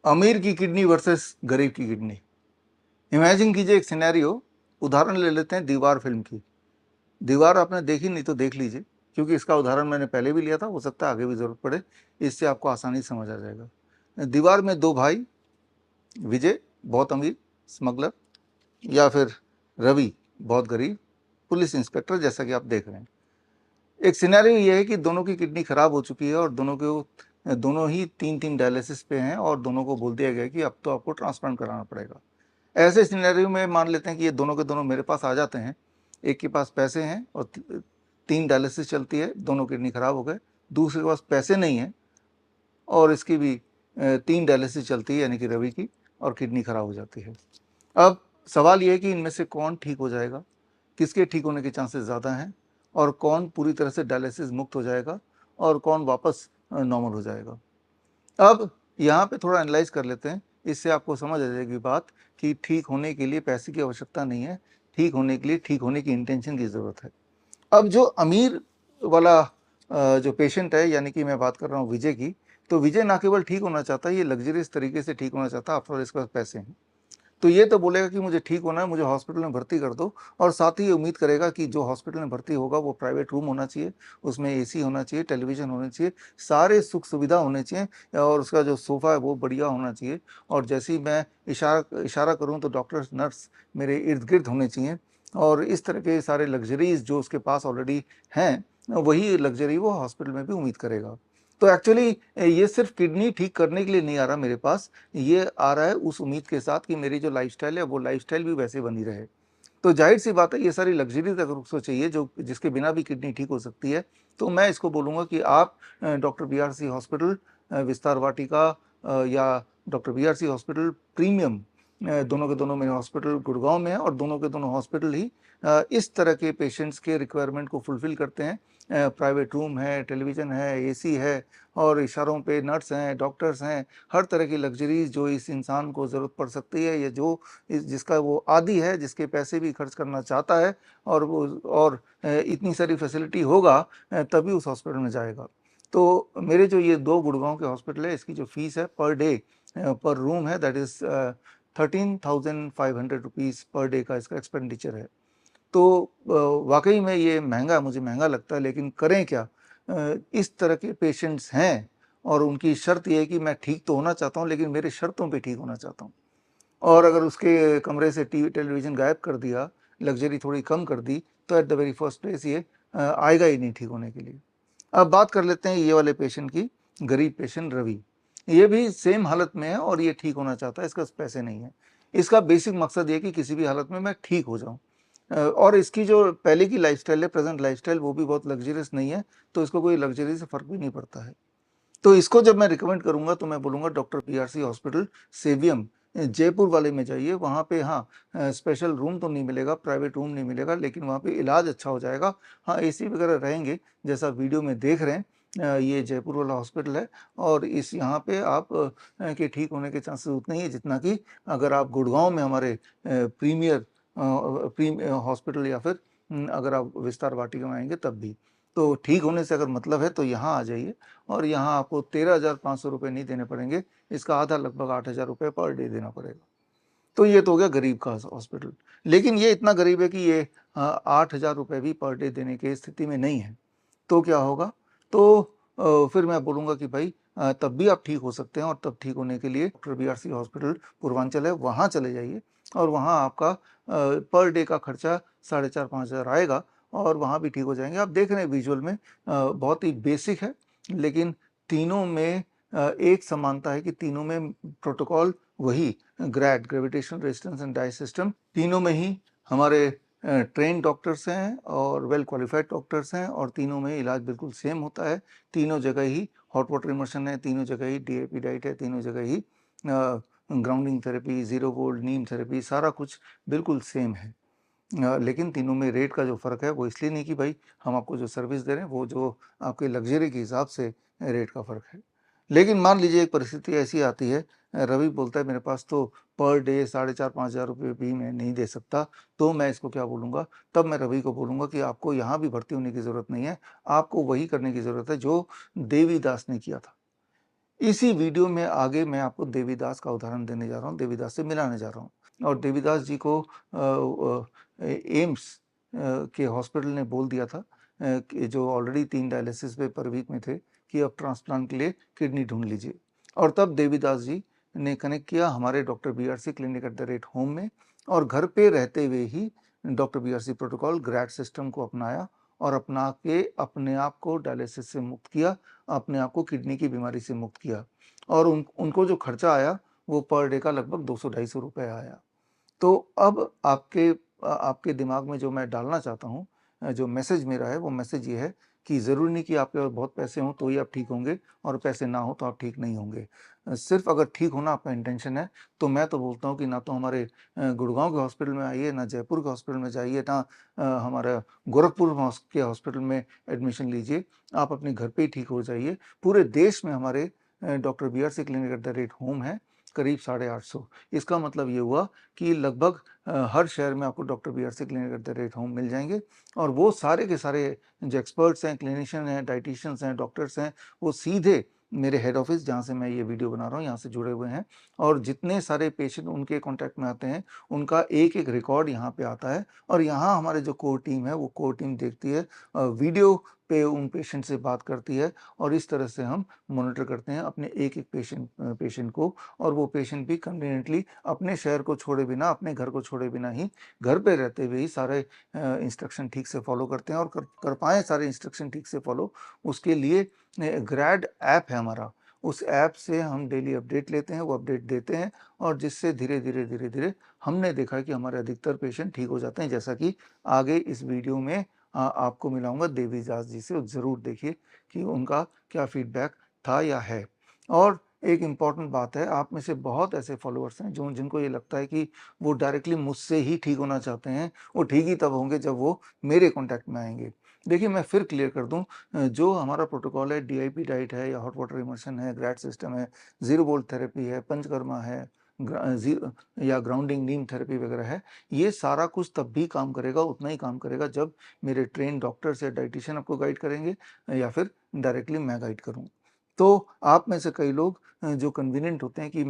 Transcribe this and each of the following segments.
अमीर की kidney versus गरीब की किडनी। इमेजिन कीजिए एक सिनेरियो, उदाहरण ले लेते हैं दीवार फिल्म की। दीवार आपने देखी नहीं तो देख लीजिए, क्योंकि इसका उदाहरण मैंने पहले भी लिया था, हो सकता है आगे भी जरूरत पड़े, इससे आपको आसानी से समझ आ जाएगा। दीवार में दो भाई, विजय बहुत अमीर स्मगलर, या फिर रवि बहुत गरीब पुलिस इंस्पेक्टर, जैसा कि आप देख रहे हैं। एक सिनेरियो ये है कि दोनों की किडनी खराब हो चुकी है और दोनों ही 3-3 डायलिसिस पे हैं और दोनों को बोल दिया गया कि अब तो आपको ट्रांसप्लांट कराना पड़ेगा। ऐसे सिनेरियो में मान लेते हैं कि ये दोनों के दोनों मेरे पास आ जाते हैं। एक के पास पैसे हैं और 3 डायलिसिस चलती है, दोनों किडनी खराब हो गए। दूसरे के पास पैसे नहीं है और इसकी भी 3 डायलिसिस चलती है, यानी कि रवि की, और किडनी खराब हो जाती है। अब सवाल ये है कि इनमें से कौन ठीक हो जाएगा, किसके ठीक होने के चांसेस ज़्यादा हैं, और कौन पूरी तरह से डायलिसिस मुक्त हो जाएगा और कौन वापस नॉर्मल हो जाएगा। अब यहाँ पे थोड़ा एनालाइज कर लेते हैं, इससे आपको समझ आ जाएगी बात कि ठीक होने के लिए पैसे की आवश्यकता नहीं है, ठीक होने के लिए ठीक होने की इंटेंशन की ज़रूरत है। अब जो अमीर वाला जो पेशेंट है, यानी कि मैं बात कर रहा हूँ विजय की, तो विजय ना केवल ठीक होना चाहता है, ये लग्जरियस तरीके से ठीक होना चाहता है, आफ्टर ऑल इसके पास पैसे हैं। तो ये तो बोलेगा कि मुझे ठीक होना है, मुझे हॉस्पिटल में भर्ती कर दो, और साथ ही ये उम्मीद करेगा कि जो हॉस्पिटल में भर्ती होगा वो प्राइवेट रूम होना चाहिए, उसमें एसी होना चाहिए, टेलीविज़न होना चाहिए, सारे सुख सुविधा होने चाहिए, और उसका जो सोफ़ा है वो बढ़िया होना चाहिए, और जैसे ही मैं इशारा करूँ तो डॉक्टर्स नर्स मेरे इर्द-गिर्द होने चाहिए, और इस तरह के सारे लग्ज़रीज़ जो उसके पास ऑलरेडी हैं, वही लग्ज़री वो हॉस्पिटल में भी उम्मीद करेगा। तो एक्चुअली ये सिर्फ़ किडनी ठीक करने के लिए नहीं आ रहा मेरे पास, ये आ रहा है उस उम्मीद के साथ कि मेरी जो लाइफ़स्टाइल है वो लाइफ़स्टाइल भी वैसे बनी रहे। तो ज़ाहिर-सी बात है, ये सारी लग्ज़रीज़ अगर उसको चाहिए जो जिसके बिना भी किडनी ठीक हो सकती है, तो मैं इसको बोलूँगा कि आप डॉक्टर बीआरसी हॉस्पिटल विस्तार वाटिका या डॉक्टर बीआरसी हॉस्पिटल प्रीमियम, दोनों के दोनों मेरे हॉस्पिटल गुड़गाँव में हैं, और दोनों के दोनों हॉस्पिटल ही इस तरह के पेशेंट्स के रिक्वायरमेंट को फुलफ़िल करते हैं। प्राइवेट रूम है, टेलीविज़न है, एसी है, और इशारों पे नर्स हैं, डॉक्टर्स हैं, हर तरह की लग्ज़रीज़ जो इस इंसान को ज़रूरत पड़ सकती है, या जो जिसका वो आदी है, जिसके पैसे भी खर्च करना चाहता है, और इतनी सारी फैसिलिटी होगा तभी उस हॉस्पिटल में जाएगा। तो मेरे जो ये 2 गुड़गाँव के हॉस्पिटल है, इसकी जो फ़ीस है पर डे पर रूम है, that is 13,500 rupees per day का इसका एक्सपेंडिचर है। तो वाक़ई में ये महँगा, मुझे महँगा लगता है, लेकिन करें क्या? इस तरह के पेशेंट्स हैं, और उनकी शर्त ये है कि मैं ठीक तो होना चाहता हूँ, लेकिन मेरे शर्तों पे ठीक होना चाहता हूँ। और अगर उसके कमरे से टीवी टेलीविज़न गायब कर दिया, लग्ज़री थोड़ी कम कर दी, तो at the very first place ये आएगा ही नहीं ठीक होने के लिए। अब बात कर लेते हैं ये वाले पेशेंट की, गरीब पेशेंट रवि। ये भी सेम हालत में है और ये ठीक होना चाहता है, इसके पास पैसे नहीं है। इसका बेसिक मकसद ये है कि किसी भी हालत में मैं ठीक हो जाऊँ। और इसकी जो पहले की लाइफ़स्टाइल है, प्रेज़ेंट लाइफ़स्टाइल, वो भी बहुत लग्ज़रियस नहीं है, तो इसको कोई लग्ज़री से फ़र्क भी नहीं पड़ता है। तो इसको जब मैं रिकमेंड करूँगा तो मैं बोलूँगा डॉक्टर बीआरसी हॉस्पिटल सेवियम जयपुर वाले में जाइए। वहाँ पे हाँ, स्पेशल रूम तो नहीं मिलेगा, प्राइवेट रूम नहीं मिलेगा, लेकिन वहाँ पे इलाज अच्छा हो जाएगा। हाँ, एसी वगैरह रहेंगे, जैसा वीडियो में देख रहे हैं। ये जयपुर वाला हॉस्पिटल है, और इस यहाँ पे आप के ठीक होने के चांसेस उतने ही है जितना कि अगर आप गुड़गाँव में हमारे प्रीमियर हॉस्पिटल, या फिर अगर आप विस्तार वाटिका में आएँगे तब भी। तो ठीक होने से अगर मतलब है तो यहाँ आ जाइए, और यहाँ आपको 13,500 रुपये नहीं देने पड़ेंगे, इसका आधा लगभग 8,000 रुपये पर डे देना पड़ेगा। तो ये तो हो गया गरीब का हॉस्पिटल। लेकिन ये इतना गरीब है कि ये 8,000 रुपये भी पर डे देने की स्थिति में नहीं है। तो क्या होगा? तो फिर मैं बोलूँगा कि भाई तब भी आप ठीक हो सकते हैं, और तब ठीक होने के लिए डॉक्टर बीआरसी हॉस्पिटल पूर्वांचल है, वहाँ चले जाइए, और वहाँ आपका पर डे का खर्चा 4,500-5,000 आएगा, और वहाँ भी ठीक हो जाएँगे। आप देख रहे हैं विजुअल में, बहुत ही बेसिक है, लेकिन तीनों में एक समानता है कि तीनों में प्रोटोकॉल वही, gravitational resistance and dye system, तीनों में ही हमारे ट्रेन्ड डॉक्टर्स हैं और वेल क्वालिफाइड डॉक्टर्स हैं, और तीनों में इलाज बिल्कुल सेम होता है। तीनों जगह ही हॉट वाटर इमर्शन है, तीनों जगह ही डीएपी डाइट है, तीनों जगह ही ग्राउंडिंग थेरेपी, ज़ीरो वोल्ट नीम थेरेपी, सारा कुछ बिल्कुल सेम है। लेकिन तीनों में रेट का जो फ़र्क है वो इसलिए नहीं कि भाई हम आपको जो सर्विस दे रहे हैं वो जो आपके लग्ज़री के हिसाब से रेट का फ़र्क है। लेकिन मान लीजिए एक परिस्थिति ऐसी आती है, रवि बोलता है मेरे पास तो पर डे 4,500-5,000 रुपये भी मैं नहीं दे सकता, तो मैं इसको क्या बोलूँगा? तब मैं रवि को बोलूँगा कि आपको यहाँ भी भर्ती होने की ज़रूरत नहीं है, आपको वही करने की ज़रूरत है जो देवीदास ने किया था। इसी वीडियो में आगे मैं आपको देवीदास का उदाहरण देने जा रहा हूँ, देवीदास से मिलाने जा रहा हूँ। और देवीदास जी को एम्स के हॉस्पिटल ने बोल दिया था कि जो ऑलरेडी 3 डायलिसिस पे पर वीक में थे कि अब ट्रांसप्लांट के लिए किडनी ढूंढ लीजिए। और तब देवीदास जी ने कनेक्ट किया हमारे doctor BRC clinic at the rate home में, और घर पे रहते हुए ही डॉक्टर BRC प्रोटोकॉल ग्रैड सिस्टम को अपनाया और अपना के अपने आप को डायलिसिस से मुक्त किया, अपने आप को किडनी की बीमारी से मुक्त किया। और उनको जो खर्चा आया वो पर डे का लगभग 200-250 रुपये आया। तो अब आपके दिमाग में जो मैं डालना चाहता हूँ, जो मैसेज मेरा है वो मैसेज ये है कि ज़रूरी नहीं कि आपके पास बहुत पैसे हों तो ही आप ठीक होंगे, और पैसे ना हो तो आप ठीक नहीं होंगे। सिर्फ अगर ठीक होना आपका इंटेंशन है तो मैं तो बोलता हूँ कि ना तो हमारे गुड़गांव के हॉस्पिटल में आइए, ना जयपुर के हॉस्पिटल में जाइए, ना हमारा गोरखपुर के हॉस्पिटल में एडमिशन लीजिए। आप अपने घर पे ही ठीक हो जाइए। पूरे देश में हमारे doctor BRC clinic at the rate home है, करीब 850। इसका मतलब ये हुआ कि लगभग हर शहर में आपको doctor BRC clinic at the rate home मिल जाएंगे। और वो सारे के सारे जो एक्सपर्ट्स हैं, क्लिनिशियन हैं, डाइटिशियंस हैं, डॉक्टर्स हैं, वो सीधे मेरे हेड ऑफिस जहाँ से मैं ये वीडियो बना रहा हूँ यहाँ से जुड़े हुए हैं। और जितने सारे पेशेंट उनके कांटेक्ट में आते हैं उनका एक एक रिकॉर्ड यहाँ पे आता है। और यहाँ हमारे जो कोर टीम है वो कोर टीम देखती है, वीडियो पे उन पेशेंट से बात करती है, और इस तरह से हम मॉनिटर करते हैं अपने एक एक पेशेंट को। और वो पेशेंट भी कन्वीनियंटली अपने शहर को छोड़े बिना, अपने घर को छोड़े बिना ही, घर पे रहते हुए ही सारे इंस्ट्रक्शन ठीक से फॉलो करते हैं। और कर पाएँ सारे इंस्ट्रक्शन ठीक से फॉलो, उसके लिए ग्रैड ऐप है हमारा। उस ऐप से हम डेली अपडेट लेते हैं, वो अपडेट देते हैं, और जिससे धीरे-धीरे हमने देखा है कि हमारे अधिकतर पेशेंट ठीक हो जाते हैं। जैसा कि आगे इस वीडियो में आपको मिलाऊँगा देवीदास जी से, ज़रूर देखिए कि उनका क्या फीडबैक था या है। और एक इम्पॉर्टेंट बात है, आप में से बहुत ऐसे फॉलोअर्स हैं जो जिनको ये लगता है कि वो डायरेक्टली मुझसे ही ठीक होना चाहते हैं, वो ठीक ही तब होंगे जब वो मेरे कॉन्टैक्ट में आएँगे। देखिए, मैं फिर क्लियर कर दूँ, जो हमारा प्रोटोकॉल है, DIP डाइट है या हॉट वाटर इमर्शन है, ग्रैड सिस्टम है, ज़ीरो बोल्ट थेरेपी है, पंचकर्मा है, या ग्राउंडिंग नीम थेरेपी वगैरह है, ये सारा कुछ तब भी काम करेगा, उतना ही काम करेगा जब मेरे ट्रेन्ड डॉक्टर्स या डाइटिशियन आपको गाइड करेंगे, या फिर डायरेक्टली मैं गाइड करूँ। तो आप में से कई लोग जो कन्वीनिएंट होते हैं कि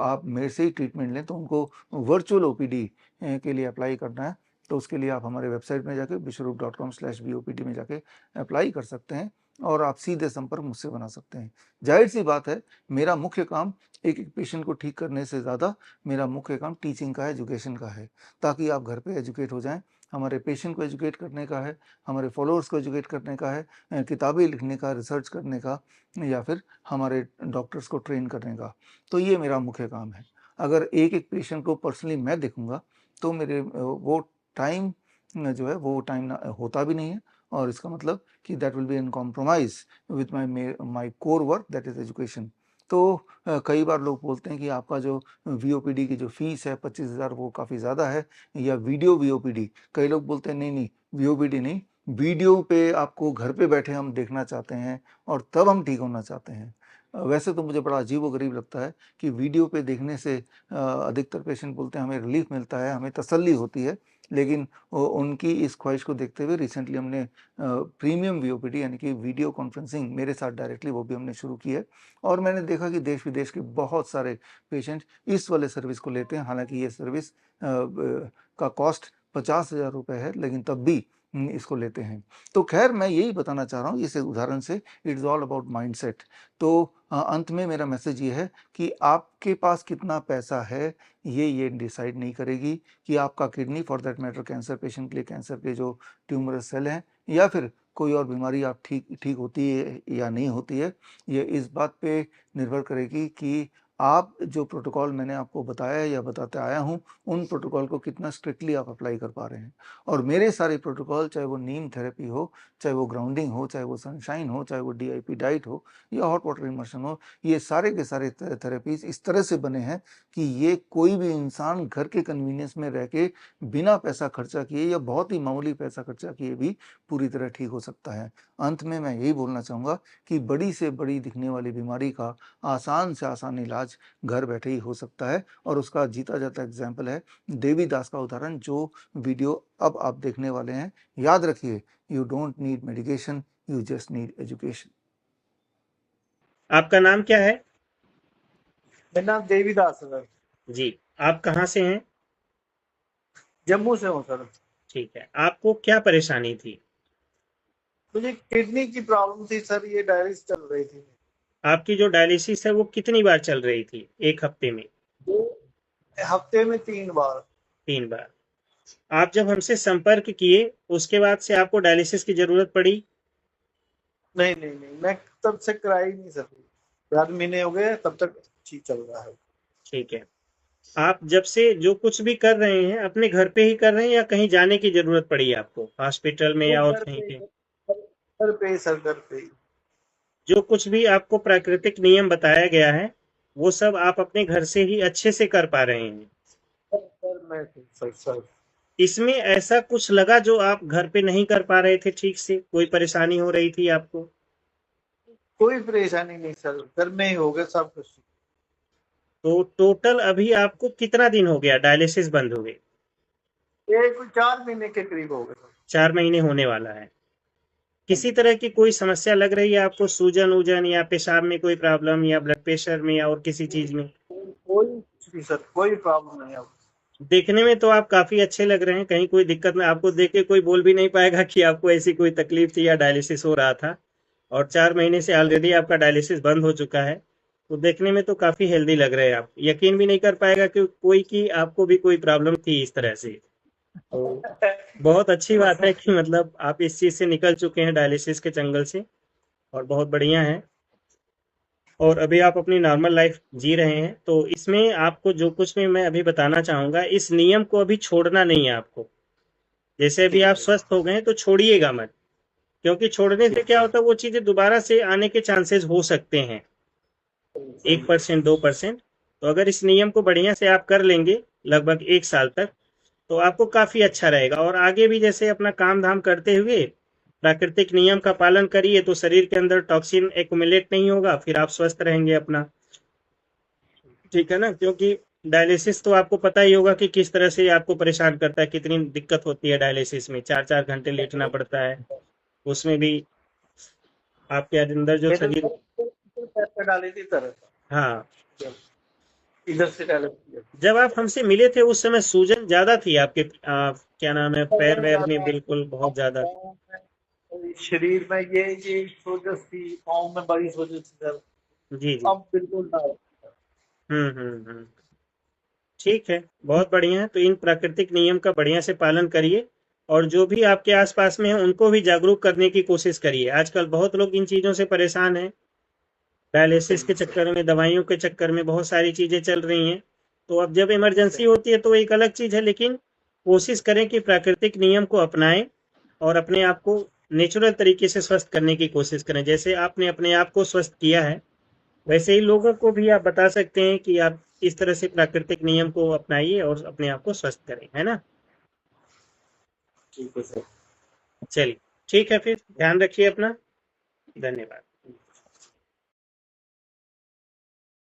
आप मेरे से ही ट्रीटमेंट लें, तो उनको वर्चुअल OPD के लिए अप्लाई करना है। तो उसके लिए आप हमारे वेबसाइट में जाके vishwaroop.com/VOPD में जाके अप्लाई कर सकते हैं, और आप सीधे संपर्क मुझसे बना सकते हैं। ज़ाहिर-सी बात है, मेरा मुख्य काम एक-एक पेशेंट को ठीक करने से ज़्यादा मेरा मुख्य काम टीचिंग का है, एजुकेशन का है, ताकि आप घर पे एजुकेट हो जाएँ। हमारे पेशेंट को एजुकेट करने का है, हमारे फॉलोअर्स को एजुकेट करने का है, किताबें लिखने का, रिसर्च करने का, या फिर हमारे डॉक्टर्स को ट्रेन करने का। तो ये मेरा मुख्य काम है। अगर एक-एक पेशेंट को पर्सनली मैं देखूँगा तो वो टाइम जो है वो टाइम ना होता भी नहीं है, और इसका मतलब कि that will be in compromise with my core work, that is education. तो कई बार लोग बोलते हैं कि आपका जो VOPD की जो फ़ीस है 25,000 वो काफ़ी ज़्यादा है, या वीडियो VOPD। कई लोग बोलते हैं नहीं, VOPD नहीं, वीडियो पे आपको घर पे बैठे हम देखना चाहते हैं और तब हम ठीक होना चाहते हैं। वैसे तो मुझे बड़ा अजीब-ओ-गरीब लगता है कि वीडियो पे देखने से अधिकतर पेशेंट बोलते हैं हमें रिलीफ़ मिलता है, हमें तसल्ली होती है। लेकिन उनकी इस ख़्वाहिश को देखते हुए रिसेंटली हमने प्रीमियम VOPD यानी कि वीडियो कॉन्फ्रेंसिंग मेरे साथ डायरेक्टली वो भी हमने शुरू की है। और मैंने देखा कि देश-विदेश के बहुत सारे पेशेंट इस वाले सर्विस को लेते हैं। हालाँकि ये सर्विस का कॉस्ट 50,000 रुपए है, लेकिन तब भी इसको लेते हैं। तो ख़ैर, मैं यही बताना चाह रहा हूँ इस उदाहरण से, इट्स ऑल अबाउट माइंडसेट। तो अंत में मेरा मैसेज ये है कि आपके पास कितना पैसा है, ये डिसाइड नहीं करेगी कि आपका kidney, for that matter cancer patient के लिए कैंसर के जो ट्यूमरस सेल हैं, या फिर कोई और बीमारी आप ठीक होती है या नहीं होती है, ये इस बात पे निर्भर करेगी कि आप जो प्रोटोकॉल मैंने आपको बताया या बताते आया हूँ, उन प्रोटोकॉल को कितना स्ट्रिक्टली आप अप्लाई कर पा रहे हैं। और मेरे सारे प्रोटोकॉल, चाहे वो नीम थेरेपी हो, चाहे वो ग्राउंडिंग हो, चाहे वो सनशाइन हो, चाहे वो DIP डाइट हो, या हॉट वाटर इमर्शन हो, ये सारे के सारे थेरेपीज़ इस तरह से बने हैं कि ये कोई भी इंसान घर के कन्वीनियंस में रह के बिना पैसा खर्चा किए या बहुत ही मामूली पैसा खर्चा किए भी पूरी तरह ठीक हो सकता है। अंत में मैं यही बोलना चाहूँगा कि बड़ी से बड़ी दिखने वाली बीमारी का आसान से आसान इलाज घर बैठे ही हो सकता है, और उसका जीता जाता एग्ज़ाम्पल है देवीदास का उदाहरण, जो वीडियो अब आप देखने वाले हैं। याद रखिए, you don't need medication, you just need education. आपका नाम क्या है? मेरा नाम देवीदास है सर। जी। आप कहाँ से हैं? जम्मू से हूँ सर। ठीक है, आपको क्या परेशानी थी? मुझे किडनी की प्रॉब्लम थी सर, ये डायलिसिस चल रही थी। आपकी जो डायलिसिस है वो कितनी बार चल रही थी एक हफ्ते में? वो हफ्ते में 3 बार। 3 बार। आप जब हमसे संपर्क किए उसके बाद से आपको डायलिसिस की जरूरत पड़ी? नहीं नहीं नहीं, मैं तब से करा ही नहीं सर। 4 महीने हो गए, तब तक ठीक चल रहा है। ठीक है। आप जब से जो कुछ भी कर रहे हैं अपने घर पे ही कर रहे हैं या कहीं जाने की जरूरत पड़ी आपको हॉस्पिटल में नहीं, या और घर कहीं पे पे? घर पे ही सर, घर पे ही। जो कुछ भी आपको प्राकृतिक नियम बताया गया है वो सब आप अपने घर से ही अच्छे से कर पा रहे हैं। सर मैं सर सर इसमें ऐसा कुछ लगा जो आप घर पे नहीं कर पा रहे थे ठीक से, कोई परेशानी हो रही थी आपको? कोई परेशानी नहीं सर, घर में ही हो गया सब कुछ। तो टोटल अभी आपको कितना दिन हो गया डायलिसिस बंद हुए? ये कोई 4 महीने के करीब हो गए सर। 4 महीने होने वाला है। हाँ किसी जी। तरह की कोई समस्या लग रही है आपको, सूजन वूजन या पेशाब में कोई प्रॉब्लम या ब्लड प्रेशर में या और किसी चीज में? कोई कुछ नहीं सर, कोई प्रॉब्लम नहीं है। देखने में तो आप काफी अच्छे लग रहे हैं, कहीं कोई दिक्कत में आपको देख के कोई बोल भी नहीं पाएगा कि आपको ऐसी कोई तकलीफ थी या डायलिसिस हो रहा था। और 4 महीने से ऑलरेडी आपका डायलिसिस बंद हो चुका है, तो देखने में तो काफी हेल्दी लग रहे हैं आप। यकीन भी नहीं कर पाएगा कि कोई कि आपको भी कोई प्रॉब्लम थी इस तरह से। तो बहुत अच्छी बात है कि मतलब आप इस चीज से निकल चुके हैं डायलिसिस के जंगल से, और बहुत बढ़िया है। और अभी आप अपनी नॉर्मल लाइफ जी रहे हैं, तो इसमें आपको जो कुछ भी मैं अभी बताना चाहूंगा, इस नियम को अभी छोड़ना नहीं है आपको। जैसे अभी आप ठीक है। स्वस्थ हो गए हैं तो छोड़िएगा मत, क्योंकि छोड़ने से ठीक क्या है। होता है वो चीजें दोबारा से आने के चांसेस हो सकते हैं। सही 1% 2%। तो अगर इस नियम को बढ़िया से आप कर लेंगे लगभग 1 साल तक, तो आपको काफी अच्छा रहेगा। और आगे भी जैसे अपना काम धाम करते हुए प्राकृतिक नियम का पालन करिए तो शरीर के अंदर टॉक्सिन एक्युमुलेट नहीं होगा, फिर आप स्वस्थ रहेंगे अपना। ठीक है ना? क्योंकि डायलिसिस तो आपको पता ही होगा कि किस तरह से आपको परेशान करता है, कितनी दिक्कत होती है डायलिसिस में, 4 4 घंटे लेटना पड़ता है। उसमें भी आपके अंदर जो मैंने शरीर। पैसा डाली थी सर। हाँ। इधर से डाले थे। जब आप हमसे मिले थे उस समय सूजन ज्यादा थी आपके क्या नाम है, पैर बहुत वैर में ज्यादा। बिल्कुल बहुत ज्यादा? पाँव में, शरीर में ये सोजस थी, पाँव में बड़ी सोजस थी सर। जी जी। अब बिल्कुल ना। हम्म। ठीक है, बहुत बढ़िया है। तो इन प्राकृतिक नियम का बढ़िया से पालन करिए, और जो भी आपके आसपास में है उनको भी जागरूक करने की कोशिश करिए। आजकल बहुत लोग इन चीजों से परेशान हैं, डायलिसिस के चक्कर में, दवाइयों के चक्कर में बहुत सारी चीजें चल रही हैं। तो अब जब इमरजेंसी होती है तो एक अलग चीज है, लेकिन कोशिश करें कि प्राकृतिक नियम को अपनाएं और अपने आप को नेचुरल तरीके से स्वस्थ करने की कोशिश करें। जैसे आपने अपने आप को स्वस्थ किया है, वैसे ही लोगों को भी आप बता सकते हैं कि आप इस तरह से प्राकृतिक नियम को अपनाइए और अपने आप को स्वस्थ करें, है ना? ठीक है सर। चलिए, ठीक है, फिर ध्यान रखिए अपना। धन्यवाद।